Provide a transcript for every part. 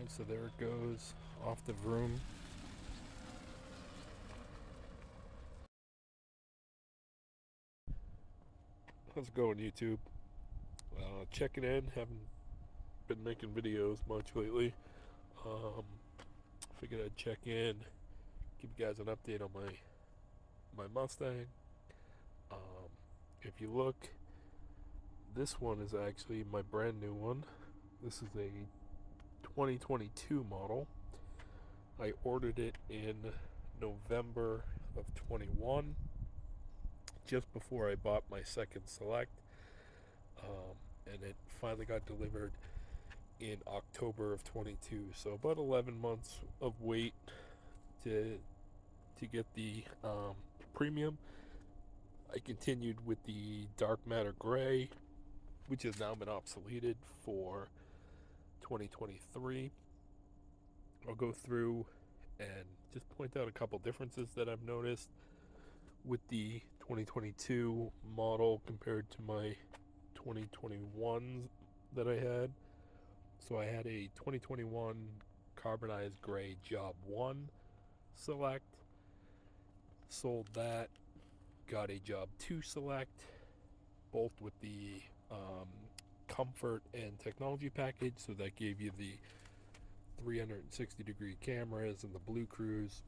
So there it goes off the vroom. How's it going, YouTube? Checking in. Haven't been making videos much lately. Figured I'd check in, give you guys an update on my Mustang. If you look, this one is actually my brand new one. This is a 2022 model. I ordered it in November of 21, just before I bought my second Select, and it finally got delivered in October of 22. So about 11 months of wait to get the premium. I continued with the dark matter gray, which has now been obsoleted for 2023. I'll go through and just point out a couple differences that I've noticed with the 2022 model compared to my 2021s that I had. So I had a 2021 carbonized gray Job 1 Select, sold that, got a Job 2 Select, both with the comfort and technology package. So that gave you the 360-degree cameras and the Blue Cruise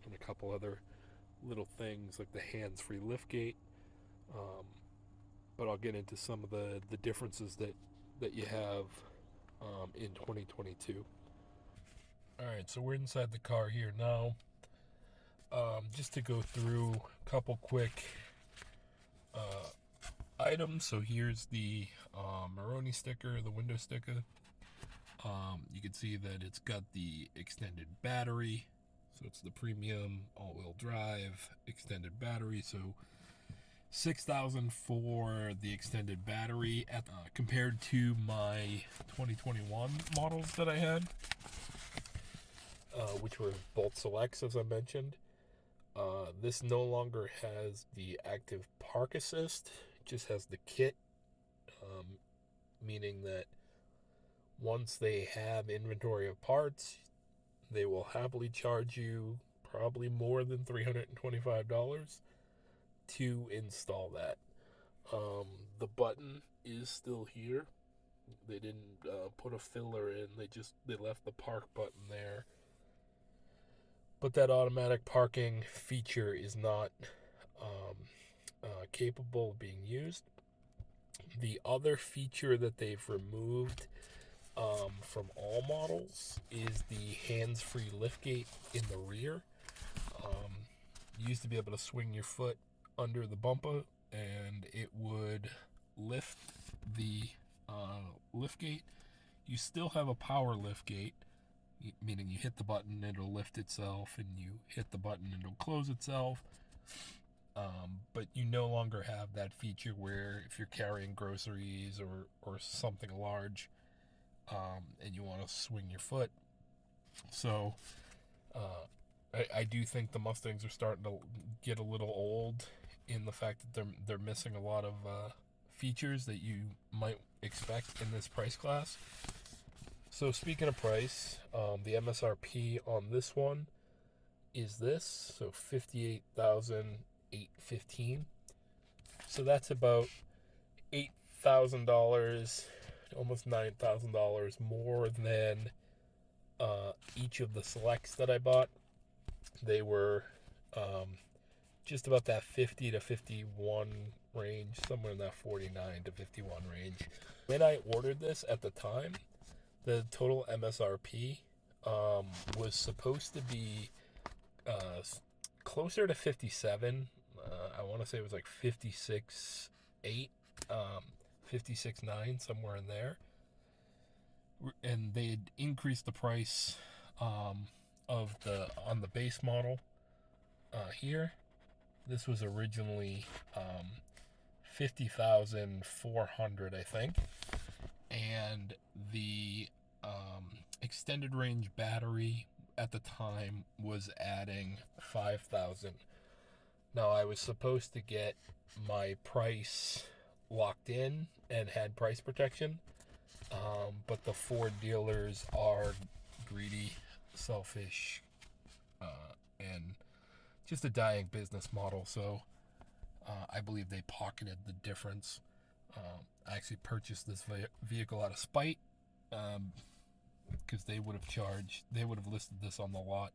and a couple other little things like the hands-free liftgate. But I'll get into some of the differences that you have in 2022. Alright, so we're inside the car here now. Just to go through a couple quick items. So here's the Maroni sticker, the window sticker. You can see that it's got the extended battery. So it's the premium all-wheel drive extended battery. So 6,000 for the extended battery compared to my 2021 models that I had, which were both Selects, as I mentioned. This no longer has the active park assist, it just has the kit, meaning that once they have inventory of parts, they will happily charge you probably more than $325 to install that. The button is still here. They didn't put a filler in. They left the park button there. But that automatic parking feature is not capable of being used. The other feature that they've removed from all models is the hands-free liftgate in the rear. You used to be able to swing your foot under the bumper and it would lift the liftgate. You still have a power liftgate, meaning you hit the button, it'll lift itself, and you hit the button, it'll close itself. But you no longer have that feature where if you're carrying groceries or something large, and you want to swing your foot. So I do think the Mustangs are starting to get a little old in the fact that they're missing a lot of features that you might expect in this price class. So speaking of price, the MSRP on this one is this, so $58,815. So that's about $8,000, almost $9,000 more than each of the Selects that I bought. They were just about that 50 to 51 range, somewhere in that 49 to 51 range. When I ordered this at the time, the total MSRP was supposed to be closer to 57. I want to say it was like 56.8, 56.9, somewhere in there. And they had increased the price on the base model here. This was originally 50,400, I think, and the extended range battery at the time was adding 5,000. Now I was supposed to get my price locked in and had price protection, But the Ford dealers are greedy, selfish, and just a dying business model. So I believe they pocketed the difference. I actually purchased this vehicle out of spite, because they would have listed this on the lot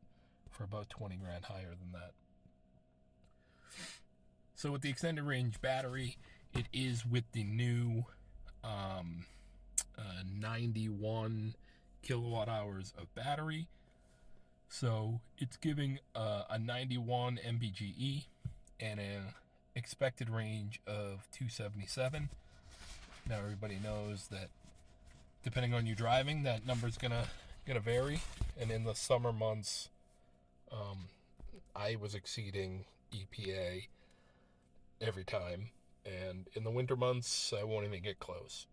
for about 20 grand higher than that. So with the extended range battery, it is with the new 91 kilowatt hours of battery. So it's giving a 91 mpge and an expected range of 277. Now everybody knows that depending on your driving, that number's gonna vary. And in the summer months, I was exceeding EPA every time, and in the winter months, I won't even get close.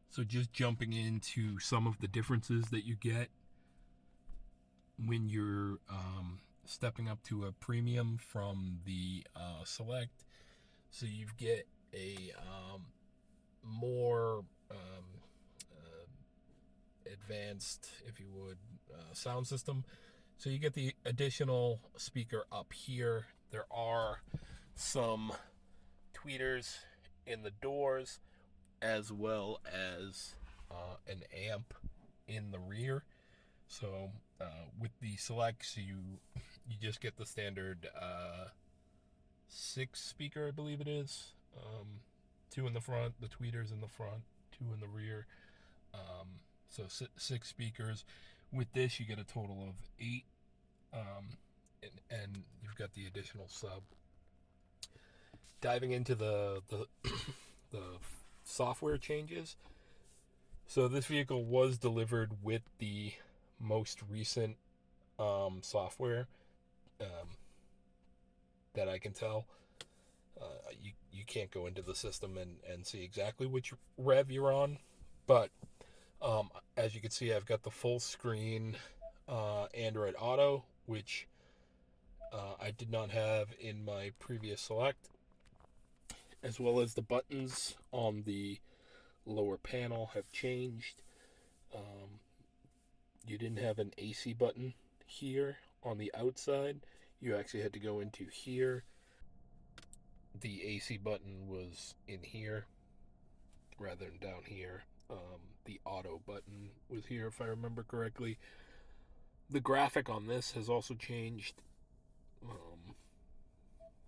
So just jumping into some of the differences that you get when you're stepping up to a premium from the Select. So you get a more advanced, if you would, sound system. So you get the additional speaker up here. There are some tweeters in the doors, as well as an amp in the rear. So with the Selects, you just get the standard 6 speaker, I believe it is. 2 in the front, the tweeters in the front, 2 in the rear. So 6 speakers. With this, you get a total of 8, and you've got the additional sub. Diving into the the software changes. So this vehicle was delivered with the most recent software that I can tell. You can't go into the system and see exactly which rev you're on, but as you can see, I've got the full screen Android Auto, which I did not have in my previous Select, as well as the buttons on the lower panel have changed. You didn't have an AC button here on the outside. You actually had to go into here. The AC button was in here rather than down here. The auto button was here, if I remember correctly. The graphic on this has also changed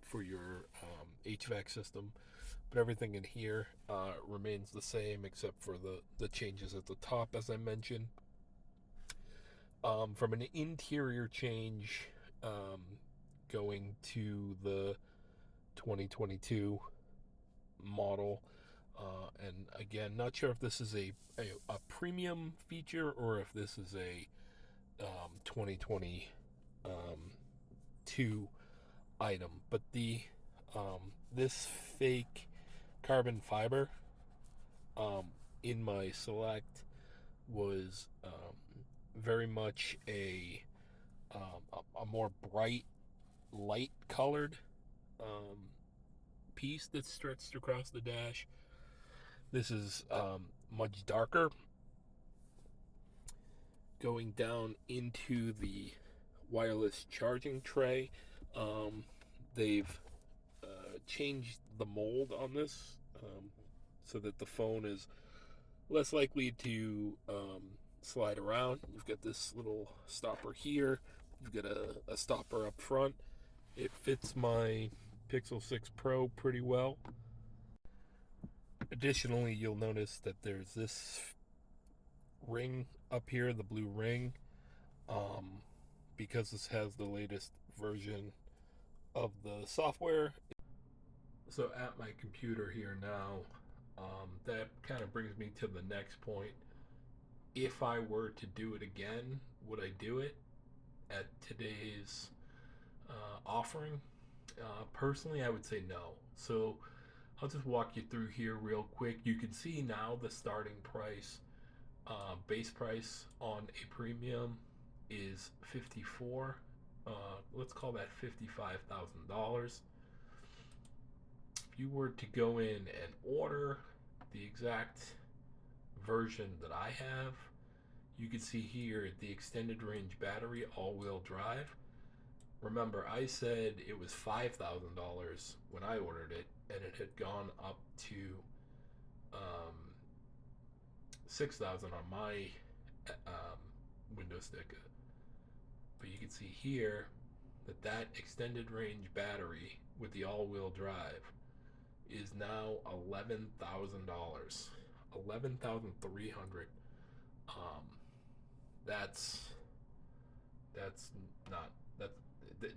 for your HVAC system, but everything in here remains the same except for the changes at the top, as I mentioned. From an interior change, going to the 2022 model, and again, not sure if this is a premium feature or if this is a 2022 item, but the this fake carbon fiber in my Select was very much a more bright, light colored piece that's stretched across the dash. This is much darker. Going down into the wireless charging tray, they've changed the mold on this so that the phone is less likely to slide around. You've got this little stopper here. You've got a stopper up front. It fits my Pixel 6 Pro pretty well. Additionally, you'll notice that there's this ring up here, the blue ring, because this has the latest version of the software. So at my computer here now, that kind of brings me to the next point. If I were to do it again, would I do it at today's offering? Personally, I would say no. So I'll just walk you through here real quick. You can see now the starting price, base price on a premium is $54. Let's call that $55,000. if you were to go in and order the exact version that I have, you can see here the extended range battery all-wheel drive. Remember, I said it was $5,000 when I ordered it, and it had gone up to um, 6,000 on my window sticker. But you can see here that that extended range battery with the all-wheel drive is now $11,000, 11,300. Um, that's not that's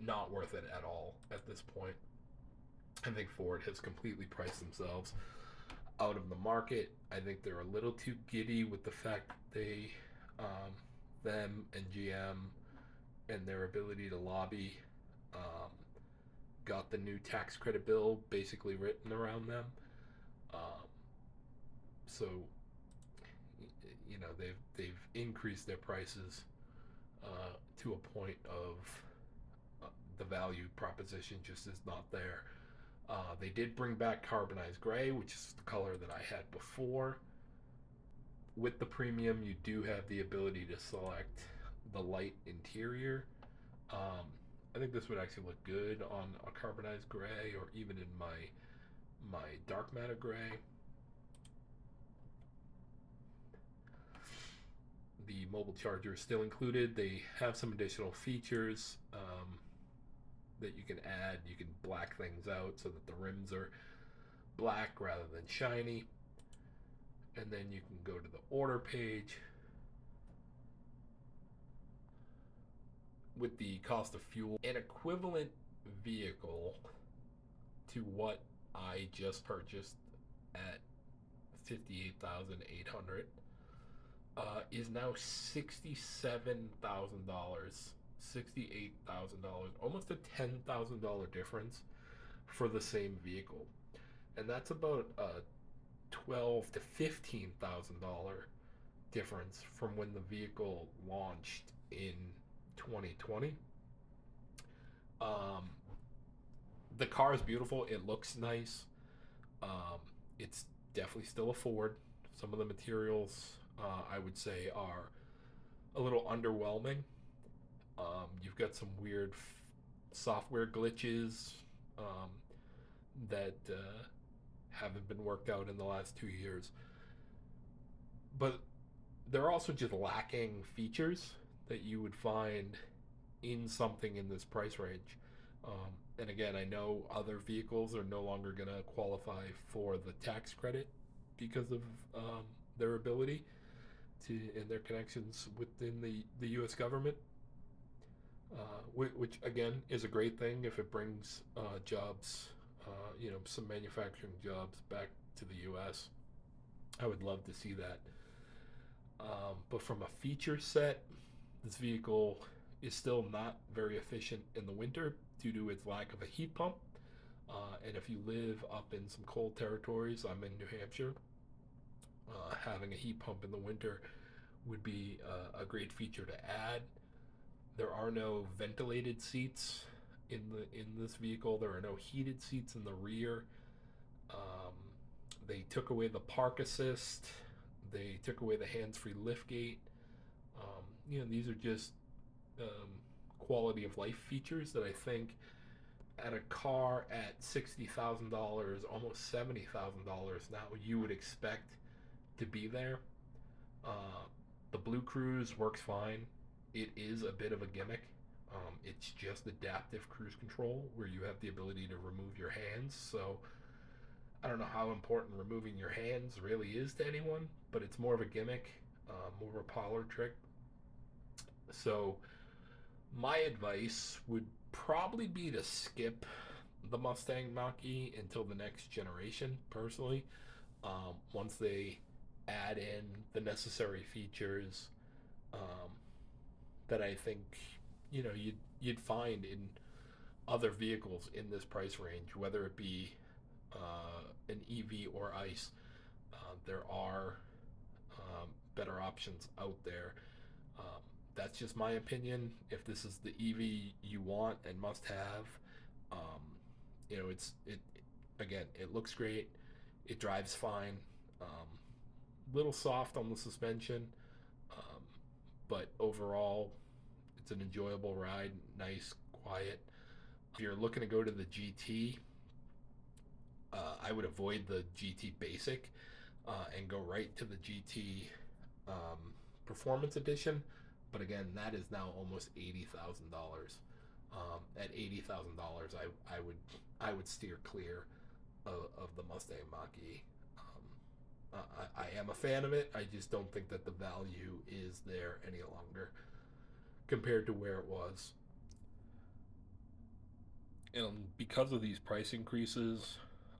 not worth it at all at this point. I think Ford has completely priced themselves out of the market. I think they're a little too giddy with the fact that they, them and GM and their ability to lobby, got the new tax credit bill basically written around them. Um, so, you know, they've increased their prices to a point of the value proposition just is not there. They did bring back carbonized gray, which is the color that I had before. With the premium, you do have the ability to select the light interior. I think this would actually look good on a carbonized gray, or even in my dark matter gray. The mobile charger is still included. They have some additional features that you can add. You can black things out so that the rims are black rather than shiny. And then you can go to the order page. With the cost of fuel, an equivalent vehicle to what I just purchased at $58,800 is now $67,000, $68,000, almost a $10,000 difference for the same vehicle, and that's about a $12,000 to $15,000 difference from when the vehicle launched in 2020. The car is beautiful. It looks nice. It's definitely still a Ford. Some of the materials, I would say, are a little underwhelming. You've got some weird software glitches that haven't been worked out in the last 2 years. But they're also just lacking features that you would find in something in this price range. And again, I know other vehicles are no longer going to qualify for the tax credit because of their ability to and their connections within the U.S. government, which again is a great thing if it brings jobs, some manufacturing jobs back to the U.S. I would love to see that. But from a feature set, this vehicle is still not very efficient in the winter due to its lack of a heat pump. And if you live up in some cold territories, I'm in New Hampshire, having a heat pump in the winter would be a great feature to add. There are no ventilated seats in this vehicle. There are no heated seats in the rear. They took away the park assist. They took away the hands-free liftgate. These are just quality of life features that I think at a car at $60,000, almost $70,000 now, you would expect to be there. The Blue Cruise works fine. It is a bit of a gimmick. It's just adaptive cruise control where you have the ability to remove your hands. So I don't know how important removing your hands really is to anyone, but it's more of a gimmick, more of a parlor trick. So my advice would probably be to skip the Mustang Mach-E until the next generation, personally. Once they add in the necessary features that I think you'd find in other vehicles in this price range, whether it be an EV or ICE. There are better options out there. That's just my opinion. If this is the EV you want and must have, Again, it looks great. It drives fine. Little soft on the suspension, um, but overall, it's an enjoyable ride. Nice, quiet. If you're looking to go to the GT, I would avoid the GT Basic and go right to the GT Performance Edition. But again, that is now almost $80,000. At $80,000, I would steer clear of the Mustang Mach-E. I am a fan of it. I just don't think that the value is there any longer compared to where it was. And because of these price increases,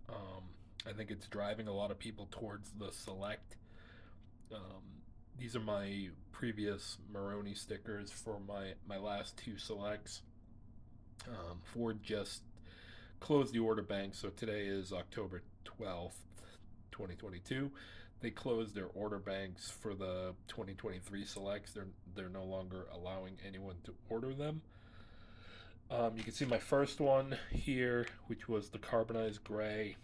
I think it's driving a lot of people towards the Select. These are my previous Maroni stickers for my last two Selects. Ford just closed the order bank, so today is October 12th, 2022. They closed their order banks for the 2023 Selects. They're no longer allowing anyone to order them. You can see my first one here, which was the carbonized gray,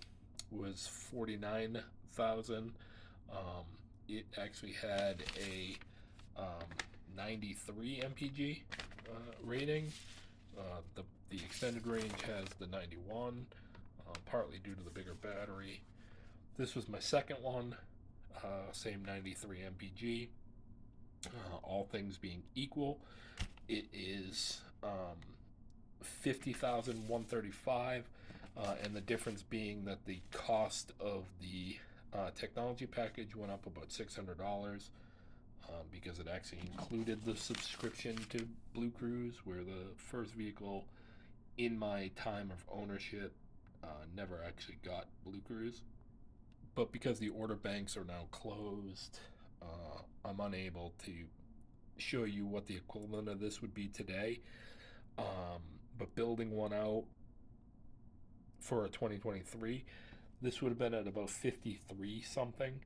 was $49,000. It actually had a 93 mpg rating. The extended range has the 91, partly due to the bigger battery. This was my second one, same 93 mpg. All things being equal, it is 50,135, and the difference being that the cost of the technology package went up about $600 because it actually included the subscription to Blue Cruise, where the first vehicle in my time of ownership never actually got Blue Cruise. But because the order banks are now closed, I'm unable to show you what the equivalent of this would be today. But building one out for a 2023, this would have been at about 53 something.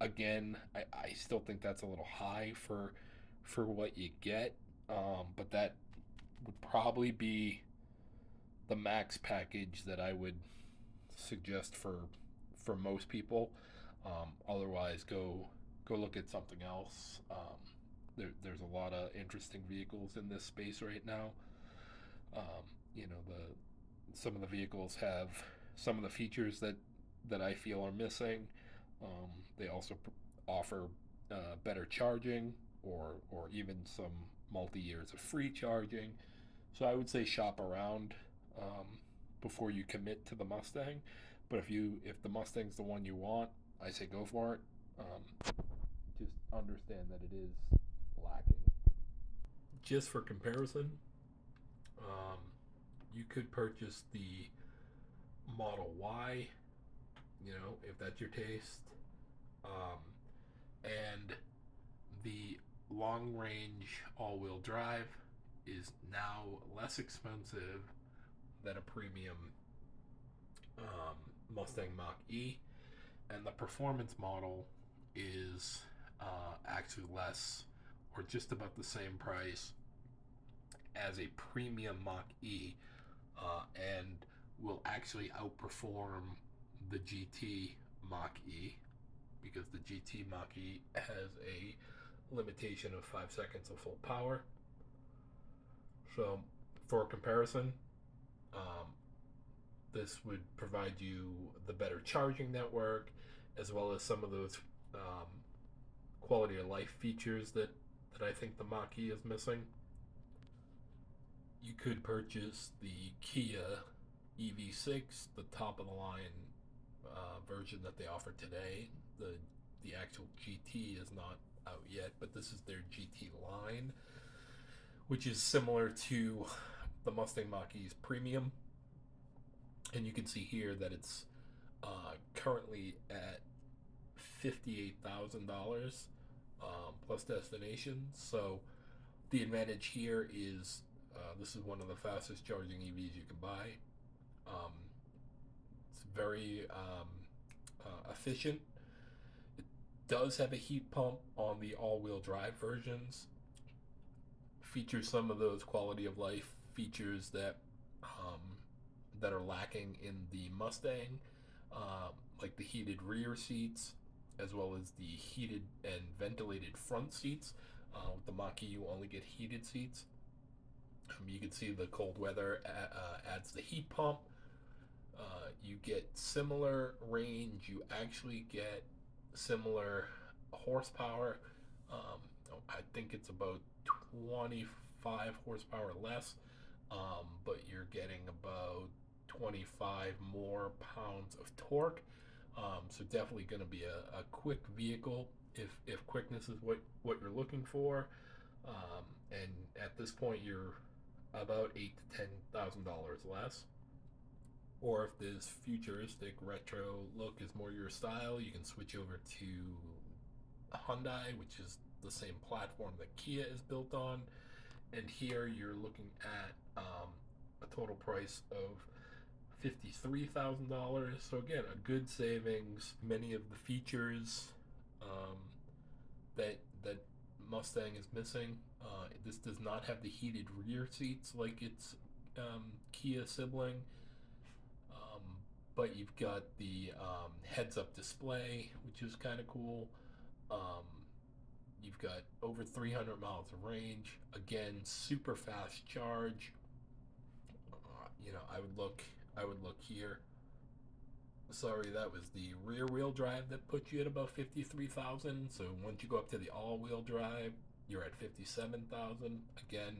Again, I still think that's a little high for what you get, but that would probably be the max package that I would suggest for most people. Otherwise, go look at something else. There's a lot of interesting vehicles in this space right now. Some of the vehicles have some of the features that I feel are missing. They also offer better charging, or even some multi-years of free charging. So I would say shop around before you commit to the Mustang. But if the Mustang's the one you want, I say go for it. Just understand that it is lacking. Just for comparison, you could purchase the Model Y, if that's your taste, and the long range all-wheel drive is now less expensive than a premium Mustang Mach-E, and the performance model is actually less, or just about the same price as a premium Mach-E, and will actually outperform the GT Mach-E, because the GT Mach-E has a limitation of 5 seconds of full power. So for comparison, this would provide you the better charging network, as well as some of those quality of life features that I think the Mach-E is missing. You could purchase the Kia EV6, the top of the line version that they offer today. The actual GT is not out yet, but this is their GT line, which is similar to the Mustang Mach-E's Premium. And you can see here that it's currently at $58,000 plus destination. So the advantage here is this is one of the fastest charging EVs you can buy. It's very efficient. It does have a heat pump on the all-wheel drive versions. Features some of those quality of life features that that are lacking in the Mustang, like the heated rear seats, as well as the heated and ventilated front seats. With the Mach-E, you only get heated seats. You can see the cold weather adds the heat pump. You get similar range. You actually get similar horsepower. Um, I think it's about 25 horsepower less, but you're getting about 25 more pounds of torque. So definitely going to be a quick vehicle if quickness is what you're looking for. And at this point, you're about $8,000 to $10,000 less. Or if this futuristic retro look is more your style, you can switch over to Hyundai, which is the same platform that Kia is built on. And here you're looking at a total price of $53,000. So again, a good savings. Many of the features um, that Mustang is missing. This does not have the heated rear seats like its Kia sibling, um, but you've got the heads-up display, which is kind of cool. Um, you've got over 300 miles of range. Again, super fast charge. I would look here. Sorry, that was the rear wheel drive that put you at about 53,000. So once you go up to the all wheel drive, you're at 57,000. Again,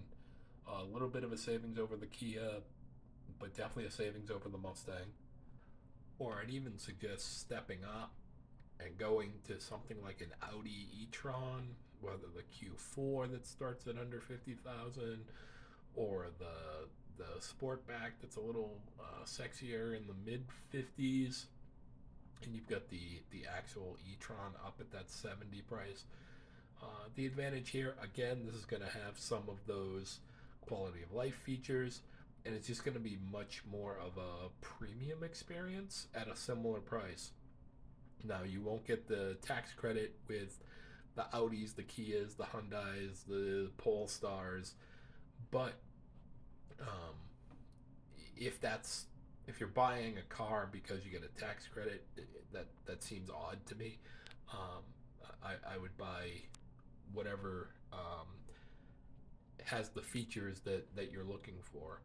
a little bit of a savings over the Kia, but definitely a savings over the Mustang. Or I'd even suggest stepping up and going to something like an Audi e-tron, whether the Q4 that starts at under 50,000, or the Sportback that's a little sexier in the mid 50s, and you've got the actual e-tron up at that 70 price. The advantage here, again, this is going to have some of those quality of life features, and it's just going to be much more of a premium experience at a similar price. Now, you won't get the tax credit with the Audis, the Kias, the Hyundais, the Polestars, but um, if you're buying a car because you get a tax credit, that seems odd to me. Um, I would buy whatever has the features that you're looking for.